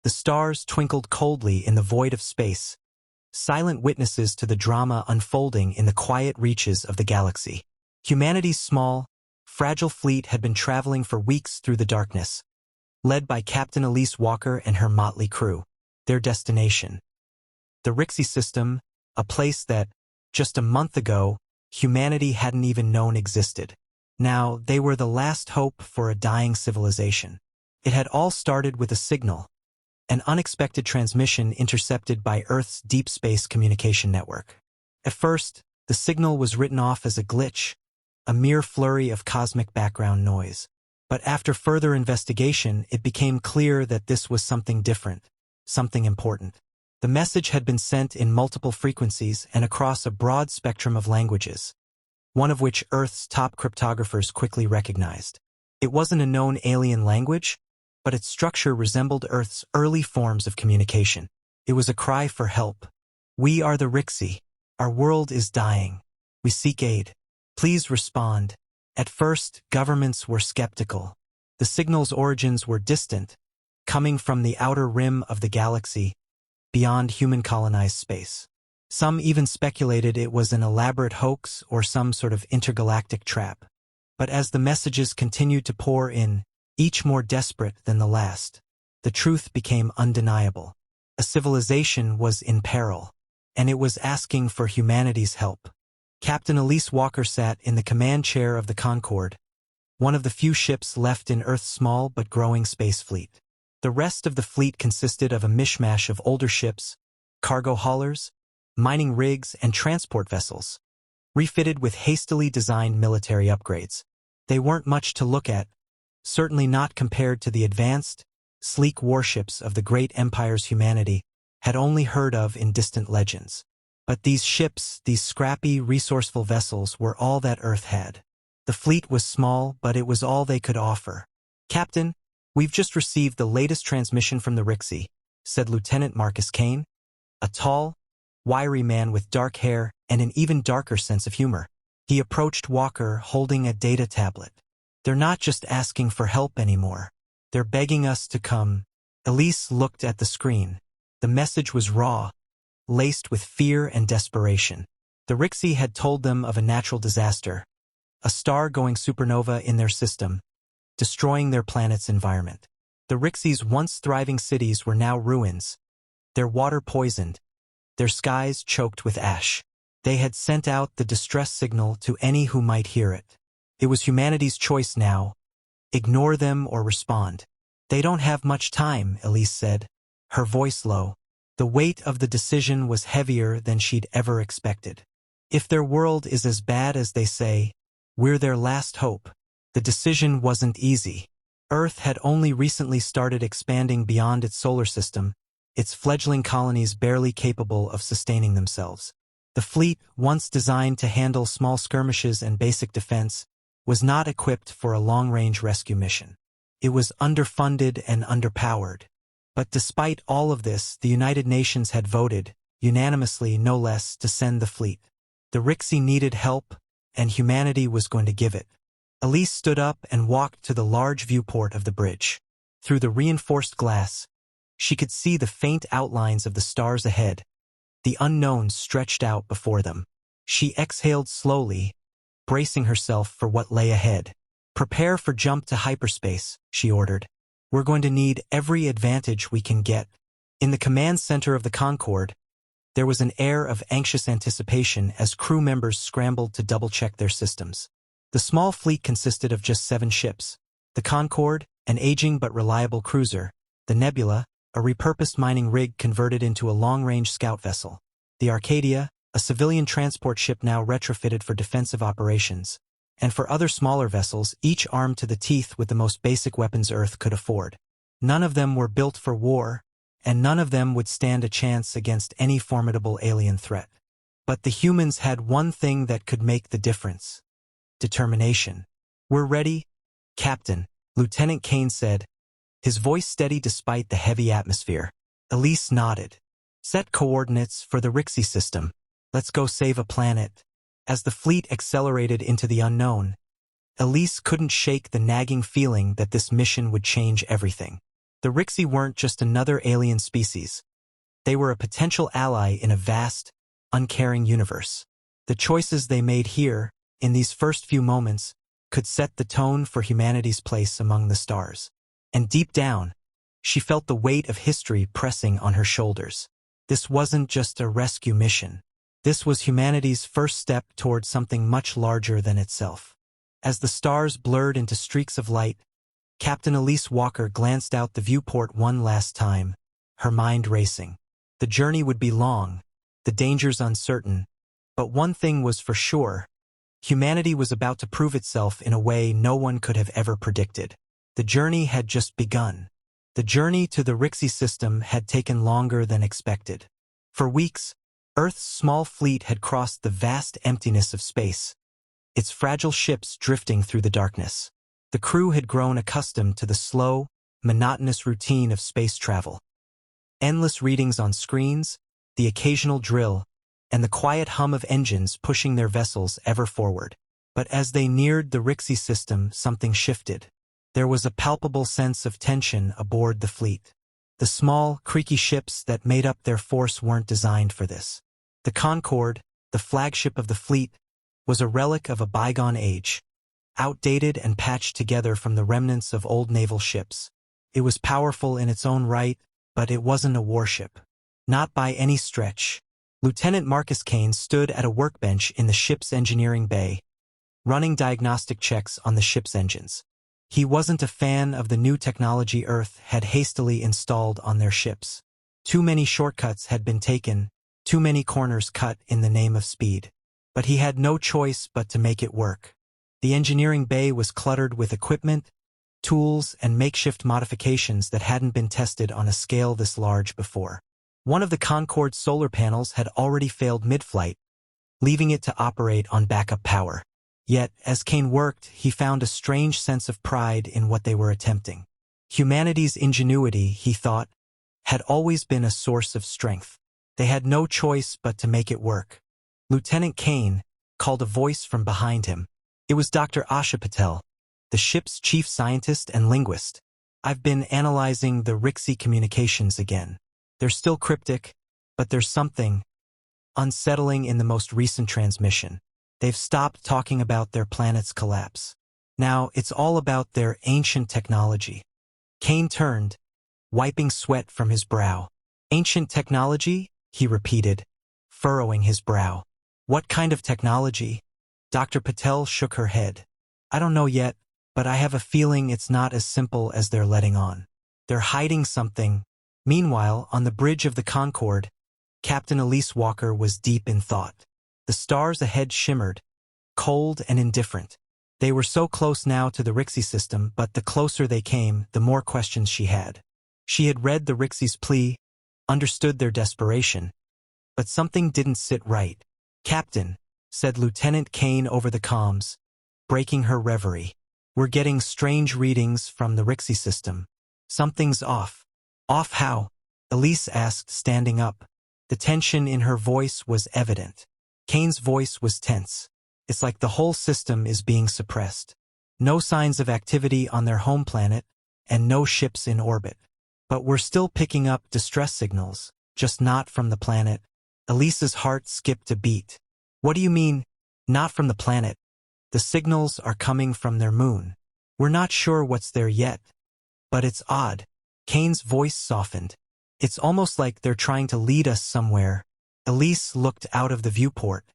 The stars twinkled coldly in the void of space, silent witnesses to the drama unfolding in the quiet reaches of the galaxy. Humanity's small, fragile fleet had been traveling for weeks through the darkness, led by Captain Elise Walker and her motley crew. Their destination: the Rixie system, a place that, just a month ago, humanity hadn't even known existed. Now, they were the last hope for a dying civilization. It had all started with a signal, an unexpected transmission intercepted by Earth's deep space communication network. At first, the signal was written off as a glitch, a mere flurry of cosmic background noise. But after further investigation, it became clear that this was something different, something important. The message had been sent in multiple frequencies and across a broad spectrum of languages, one of which Earth's top cryptographers quickly recognized. It wasn't a known alien language, but its structure resembled Earth's early forms of communication. It was a cry for help. "We are the Rixie. Our world is dying. We seek aid. Please respond." At first, governments were skeptical. The signal's origins were distant, coming from the outer rim of the galaxy, beyond human-colonized space. Some even speculated it was an elaborate hoax or some sort of intergalactic trap. But as the messages continued to pour in, each more desperate than the last, the truth became undeniable. A civilization was in peril, and it was asking for humanity's help. Captain Elise Walker sat in the command chair of the Concorde, one of the few ships left in Earth's small but growing space fleet. The rest of the fleet consisted of a mishmash of older ships, cargo haulers, mining rigs, and transport vessels, refitted with hastily designed military upgrades. They weren't much to look at, certainly not compared to the advanced, sleek warships of the great empires humanity had only heard of in distant legends. But these ships, these scrappy, resourceful vessels, were all that Earth had. The fleet was small, but it was all they could offer. "Captain, we've just received the latest transmission from the Rixie," said Lieutenant Marcus Kane, a tall, wiry man with dark hair and an even darker sense of humor. He approached Walker holding a data tablet. "They're not just asking for help anymore. They're begging us to come." Elise looked at the screen. The message was raw, laced with fear and desperation. The Rixie had told them of a natural disaster, a star going supernova in their system, destroying their planet's environment. The Rixie's once thriving cities were now ruins, their water poisoned, their skies choked with ash. They had sent out the distress signal to any who might hear it. It was humanity's choice now: ignore them or respond. "They don't have much time," Elise said, her voice low. The weight of the decision was heavier than she'd ever expected. If their world is as bad as they say, we're their last hope. The decision wasn't easy. Earth had only recently started expanding beyond its solar system, its fledgling colonies barely capable of sustaining themselves. The fleet, once designed to handle small skirmishes and basic defense, was not equipped for a long-range rescue mission. It was underfunded and underpowered. But despite all of this, the United Nations had voted, unanimously no less, to send the fleet. The Rixie needed help, and humanity was going to give it. Elise stood up and walked to the large viewport of the bridge. Through the reinforced glass, she could see the faint outlines of the stars ahead, the unknown stretched out before them. She exhaled slowly, bracing herself for what lay ahead. "Prepare for jump to hyperspace," she ordered. "We're going to need every advantage we can get." In the command center of the Concorde, there was an air of anxious anticipation as crew members scrambled to double-check their systems. The small fleet consisted of just 7 ships: the Concorde, an aging but reliable cruiser; the Nebula, a repurposed mining rig converted into a long-range scout vessel; the Arcadia, a civilian transport ship now retrofitted for defensive operations; and for other smaller vessels, each armed to the teeth with the most basic weapons Earth could afford. None of them were built for war, and none of them would stand a chance against any formidable alien threat. But the humans had one thing that could make the difference: determination. "We're ready, Captain," Lieutenant Kane said, his voice steady despite the heavy atmosphere. Elise nodded. "Set coordinates for the Rixie system. Let's go save a planet." As the fleet accelerated into the unknown, Elise couldn't shake the nagging feeling that this mission would change everything. The Rixie weren't just another alien species. They were a potential ally in a vast, uncaring universe. The choices they made here, in these first few moments, could set the tone for humanity's place among the stars. And deep down, she felt the weight of history pressing on her shoulders. This wasn't just a rescue mission. This was humanity's first step toward something much larger than itself. As the stars blurred into streaks of light, Captain Elise Walker glanced out the viewport one last time, her mind racing. The journey would be long, the dangers uncertain, but one thing was for sure. Humanity was about to prove itself in a way no one could have ever predicted. The journey had just begun. The journey to the Rixie system had taken longer than expected. For weeks, Earth's small fleet had crossed the vast emptiness of space, its fragile ships drifting through the darkness. The crew had grown accustomed to the slow, monotonous routine of space travel. Endless readings on screens, the occasional drill, and the quiet hum of engines pushing their vessels ever forward. But as they neared the Rixie system, something shifted. There was a palpable sense of tension aboard the fleet. The small, creaky ships that made up their force weren't designed for this. The Concorde, the flagship of the fleet, was a relic of a bygone age, outdated and patched together from the remnants of old naval ships. It was powerful in its own right, but it wasn't a warship. Not by any stretch. Lieutenant Marcus Kane stood at a workbench in the ship's engineering bay, running diagnostic checks on the ship's engines. He wasn't a fan of the new technology Earth had hastily installed on their ships. Too many shortcuts had been taken, too many corners cut in the name of speed. But he had no choice but to make it work. The engineering bay was cluttered with equipment, tools, and makeshift modifications that hadn't been tested on a scale this large before. One of the Concorde's solar panels had already failed mid-flight, leaving it to operate on backup power. Yet, as Kane worked, he found a strange sense of pride in what they were attempting. Humanity's ingenuity, he thought, had always been a source of strength. They had no choice but to make it work. Lieutenant Kane called a voice from behind him. It was Dr. Asha Patel, the ship's chief scientist and linguist. "I've been analyzing the Rixie communications again. They're still cryptic, but there's something unsettling in the most recent transmission. They've stopped talking about their planet's collapse. Now it's all about their ancient technology." Kane turned, wiping sweat from his brow. "Ancient technology?" he repeated, furrowing his brow. "What kind of technology?" Dr. Patel shook her head. "I don't know yet, but I have a feeling it's not as simple as they're letting on. They're hiding something." Meanwhile, on the bridge of the Concorde, Captain Elise Walker was deep in thought. The stars ahead shimmered, cold and indifferent. They were so close now to the Rixie system, but the closer they came, the more questions she had. She had read the Rixie's plea, understood their desperation, but something didn't sit right. "Captain," said Lieutenant Kane over the comms, breaking her reverie. "We're getting strange readings from the Rixie system. Something's off." "Off how?" Elise asked, standing up. The tension in her voice was evident. Kane's voice was tense. "It's like the whole system is being suppressed. No signs of activity on their home planet, and no ships in orbit. But we're still picking up distress signals, just not from the planet." Elise's heart skipped a beat. "What do you mean, not from the planet?" "The signals are coming from their moon. We're not sure what's there yet. But it's odd." Kane's voice softened. "It's almost like they're trying to lead us somewhere." Elise looked out of the viewport.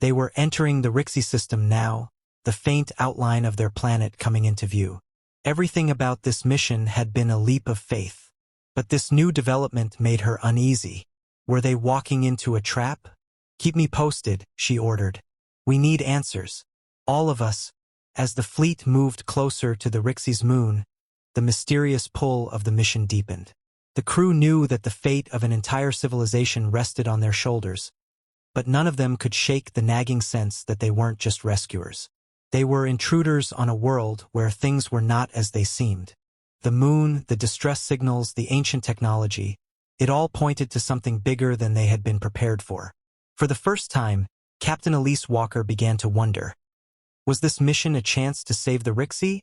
They were entering the Rixie system now, the faint outline of their planet coming into view. Everything about this mission had been a leap of faith. But this new development made her uneasy. Were they walking into a trap? "Keep me posted," she ordered. "We need answers. All of us." As the fleet moved closer to the Rixie's moon, the mysterious pull of the mission deepened. The crew knew that the fate of an entire civilization rested on their shoulders, but none of them could shake the nagging sense that they weren't just rescuers. They were intruders on a world where things were not as they seemed. The moon, the distress signals, the ancient technology, it all pointed to something bigger than they had been prepared for. For the first time, Captain Elise Walker began to wonder. Was this mission a chance to save the Rixie,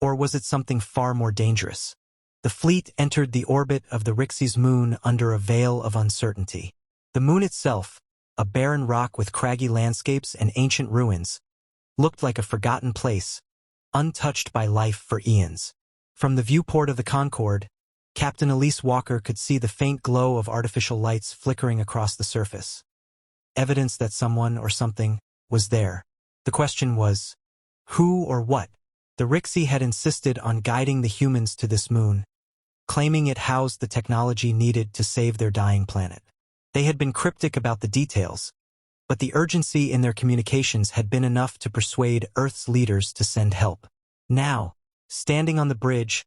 or was it something far more dangerous? The fleet entered the orbit of the Rixie's moon under a veil of uncertainty. The moon itself, a barren rock with craggy landscapes and ancient ruins, looked like a forgotten place, untouched by life for eons. From the viewport of the Concorde, Captain Elise Walker could see the faint glow of artificial lights flickering across the surface. Evidence that someone or something was there. The question was, who or what? The Rixie had insisted on guiding the humans to this moon, claiming it housed the technology needed to save their dying planet. They had been cryptic about the details, but the urgency in their communications had been enough to persuade Earth's leaders to send help. Now, standing on the bridge,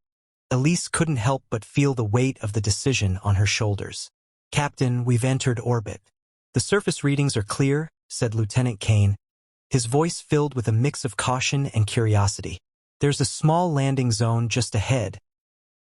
Elise couldn't help but feel the weight of the decision on her shoulders. "Captain, we've entered orbit. The surface readings are clear," said Lieutenant Kane, his voice filled with a mix of caution and curiosity. "There's a small landing zone just ahead,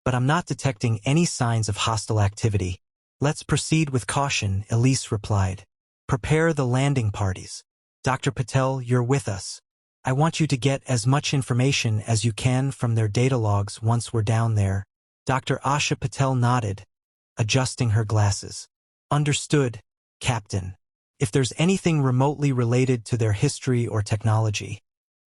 but I'm not detecting any signs of hostile activity." "Let's proceed with caution," Elise replied. "Prepare the landing parties. Dr. Patel, you're with us. I want you to get as much information as you can from their data logs once we're down there." Dr. Asha Patel nodded, adjusting her glasses. "Understood, Captain. If there's anything remotely related to their history or technology,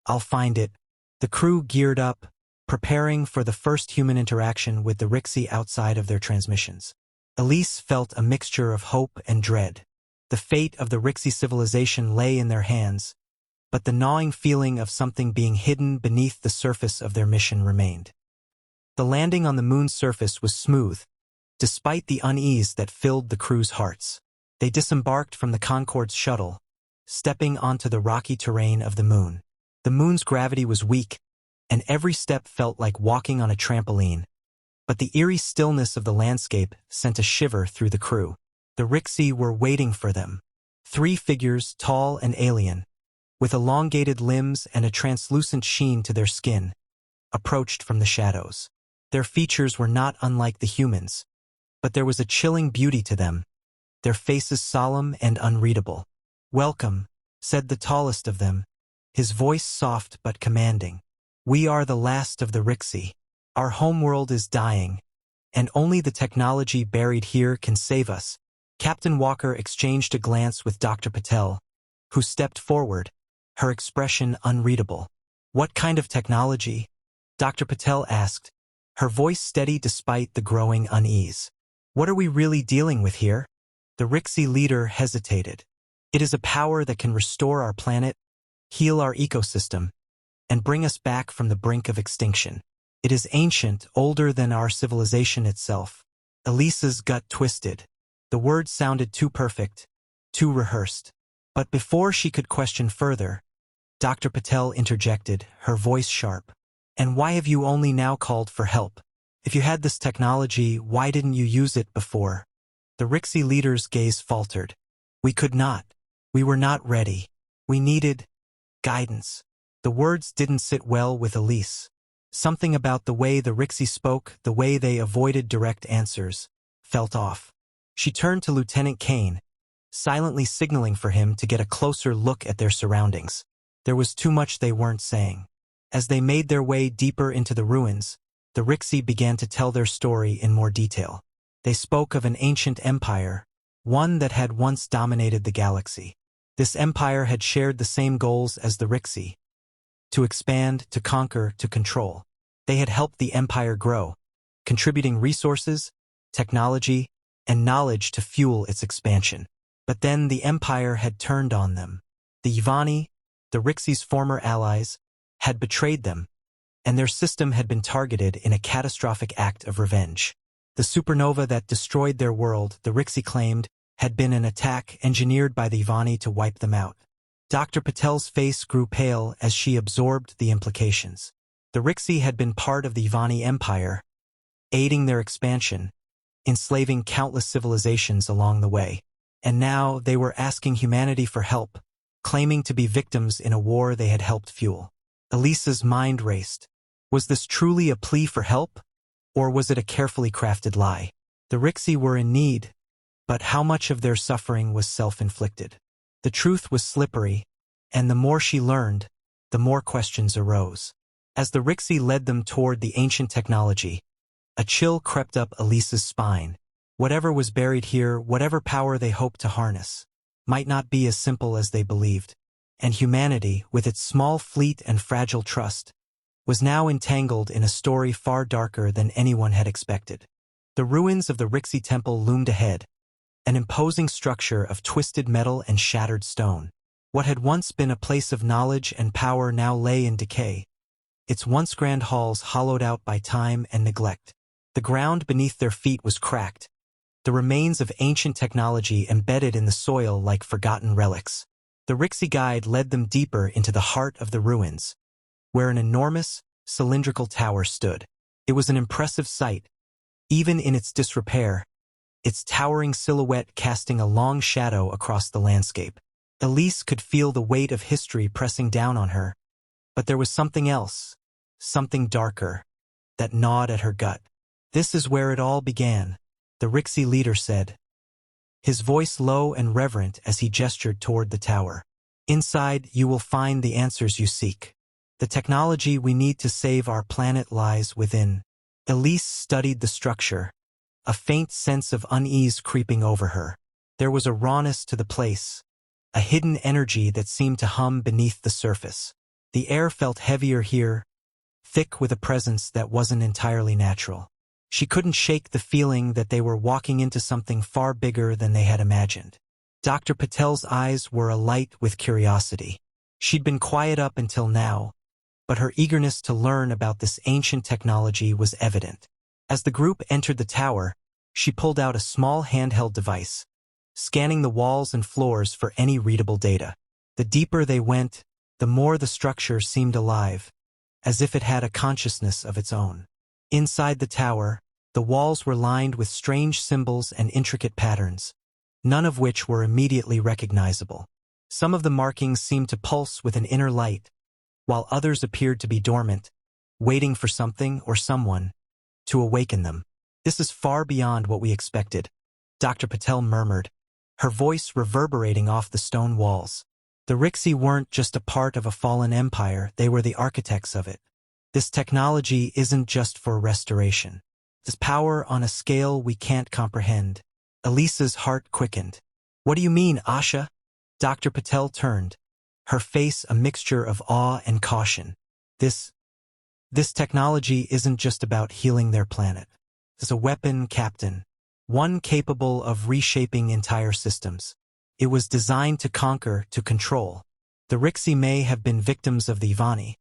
I'll find it." The crew geared up, preparing for the first human interaction with the Rixie outside of their transmissions. Elise felt a mixture of hope and dread. The fate of the Rixie civilization lay in their hands, but the gnawing feeling of something being hidden beneath the surface of their mission remained. The landing on the moon's surface was smooth, despite the unease that filled the crew's hearts. They disembarked from the Concorde's shuttle, stepping onto the rocky terrain of the moon. The moon's gravity was weak, and every step felt like walking on a trampoline. But the eerie stillness of the landscape sent a shiver through the crew. The Rixie were waiting for them. 3 figures, tall and alien, with elongated limbs and a translucent sheen to their skin, approached from the shadows. Their features were not unlike the humans, but there was a chilling beauty to them, their faces solemn and unreadable. "Welcome," said the tallest of them, his voice soft but commanding. "We are the last of the Rixie. Our homeworld is dying, and only the technology buried here can save us." Captain Walker exchanged a glance with Dr. Patel, who stepped forward, her expression unreadable. "What kind of technology?" Dr. Patel asked, her voice steady despite the growing unease. "What are we really dealing with here?" The Rixie leader hesitated. "It is a power that can restore our planet, heal our ecosystem, and bring us back from the brink of extinction. It is ancient, older than our civilization itself." Elise's gut twisted. The words sounded too perfect, too rehearsed. But before she could question further, Dr. Patel interjected, her voice sharp. "And why have you only now called for help? If you had this technology, why didn't you use it before?" The Rixie leader's gaze faltered. "We could not. We were not ready. We needed guidance." The words didn't sit well with Elise. Something about the way the Rixie spoke, the way they avoided direct answers, felt off. She turned to Lieutenant Kane, silently signaling for him to get a closer look at their surroundings. There was too much they weren't saying. As they made their way deeper into the ruins, the Rixie began to tell their story in more detail. They spoke of an ancient empire, one that had once dominated the galaxy. This empire had shared the same goals as the Rixie: to expand, to conquer, to control. They had helped the empire grow, contributing resources, technology, and knowledge to fuel its expansion. But then the empire had turned on them. The Yvani, the Rixie's former allies, had betrayed them, and their system had been targeted in a catastrophic act of revenge. The supernova that destroyed their world, the Rixie claimed, had been an attack engineered by the Yvani to wipe them out. Dr. Patel's face grew pale as she absorbed the implications. The Rixie had been part of the Yvani Empire, aiding their expansion, enslaving countless civilizations along the way. And now they were asking humanity for help, claiming to be victims in a war they had helped fuel. Elise's mind raced. Was this truly a plea for help, or was it a carefully crafted lie? The Rixie were in need, but how much of their suffering was self-inflicted? The truth was slippery, and the more she learned, the more questions arose. As the Rixie led them toward the ancient technology, A chill crept up Elise's spine. Whatever was buried here, whatever power they hoped to harness, might not be as simple as they believed. And humanity, with its small fleet and fragile trust, was now entangled in a story far darker than anyone had expected. The ruins of the Rixie Temple loomed ahead, an imposing structure of twisted metal and shattered stone. What had once been a place of knowledge and power now lay in decay, its once grand halls hollowed out by time and neglect. The ground beneath their feet was cracked, the remains of ancient technology embedded in the soil like forgotten relics. The Rixie guide led them deeper into the heart of the ruins, where an enormous, cylindrical tower stood. It was an impressive sight, even in its disrepair, its towering silhouette casting a long shadow across the landscape. Elise could feel the weight of history pressing down on her, but there was something else, something darker, that gnawed at her gut. "This is where it all began," the Rixie leader said, his voice low and reverent as he gestured toward the tower. "Inside, you will find the answers you seek. The technology we need to save our planet lies within." Elise studied the structure, a faint sense of unease creeping over her. There was a rawness to the place, a hidden energy that seemed to hum beneath the surface. The air felt heavier here, thick with a presence that wasn't entirely natural. She couldn't shake the feeling that they were walking into something far bigger than they had imagined. Dr. Patel's eyes were alight with curiosity. She'd been quiet up until now, but her eagerness to learn about this ancient technology was evident. As the group entered the tower, she pulled out a small handheld device, scanning the walls and floors for any readable data. The deeper they went, the more the structure seemed alive, as if it had a consciousness of its own. Inside the tower, the walls were lined with strange symbols and intricate patterns, none of which were immediately recognizable. Some of the markings seemed to pulse with an inner light, while others appeared to be dormant, waiting for something or someone to awaken them. "This is far beyond what we expected," Dr. Patel murmured, her voice reverberating off the stone walls. "The Rixie weren't just a part of a fallen empire, they were the architects of it. This technology isn't just for restoration. It's power on a scale we can't comprehend." Elise's heart quickened. "What do you mean, Asha?" Dr. Patel turned, her face a mixture of awe and caution. This technology isn't just about healing their planet. It's a weapon, Captain, one capable of reshaping entire systems. It was designed to conquer, to control. The Rixie may have been victims of the Ivani,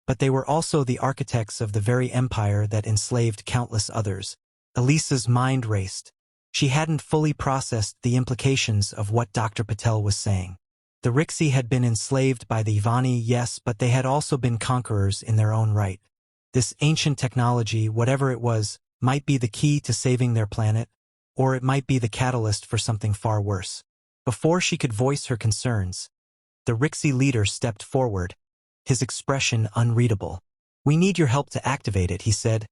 but they were also the architects of the very empire that enslaved countless others. Elise's mind raced. She hadn't fully processed the implications of what Dr. Patel was saying. The Rixie had been enslaved by the Ivani, yes, but they had also been conquerors in their own right. This ancient technology, whatever it was, might be the key to saving their planet, or it might be the catalyst for something far worse. Before she could voice her concerns, the Rixie leader stepped forward, his expression unreadable. "We need your help to activate it," he said,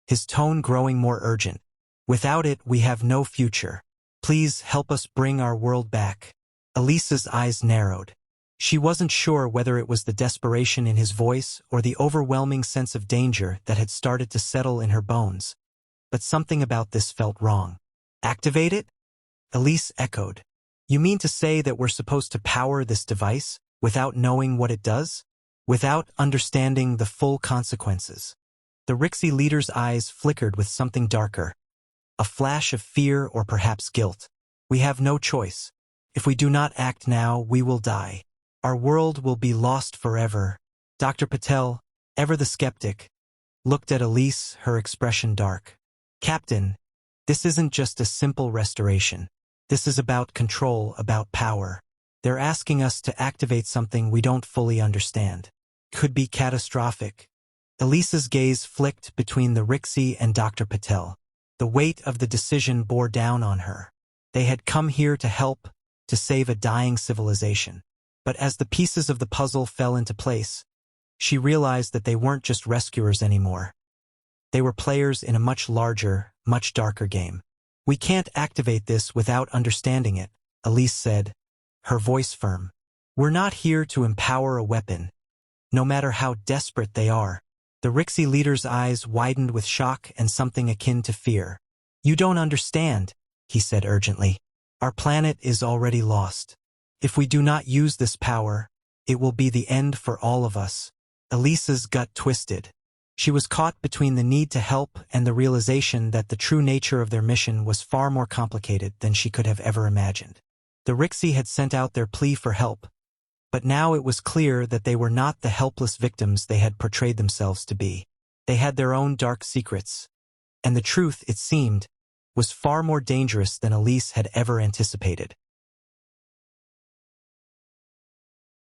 his tone growing more urgent. "Without it, we have no future. Please help us bring our world back." Elise's eyes narrowed. She wasn't sure whether it was the desperation in his voice or the overwhelming sense of danger that had started to settle in her bones, but something about this felt wrong. "Activate it?" Elise echoed. "You mean to say that we're supposed to power this device without knowing what it does? Without understanding the full consequences?" The Rixie leader's eyes flickered with something darker, a flash of fear or perhaps guilt. "We have no choice. If we do not act now, we will die. Our world will be lost forever." Dr. Patel, ever the skeptic, looked at Elise, her expression dark. "Captain, this isn't just a simple restoration. This is about control, about power. They're asking us to activate something we don't fully understand. Could be catastrophic." Elise's gaze flicked between the Rixie and Dr. Patel. The weight of the decision bore down on her. They had come here to help, to save a dying civilization. But as the pieces of the puzzle fell into place, she realized that they weren't just rescuers anymore. They were players in a much larger, much darker game. "We can't activate this without understanding it," Elise said, her voice firm. "We're not here to empower a weapon, no matter how desperate they are. The Rixie leader's eyes widened with shock and something akin to fear. "You don't understand," he said urgently. "Our planet is already lost. If we do not use this power, it will be the end for all of us." Elisa's gut twisted. She was caught between the need to help and the realization that the true nature of their mission was far more complicated than she could have ever imagined. The Rixie had sent out their plea for help, but now it was clear that they were not the helpless victims they had portrayed themselves to be. They had their own dark secrets, and the truth, it seemed, was far more dangerous than Elise had ever anticipated.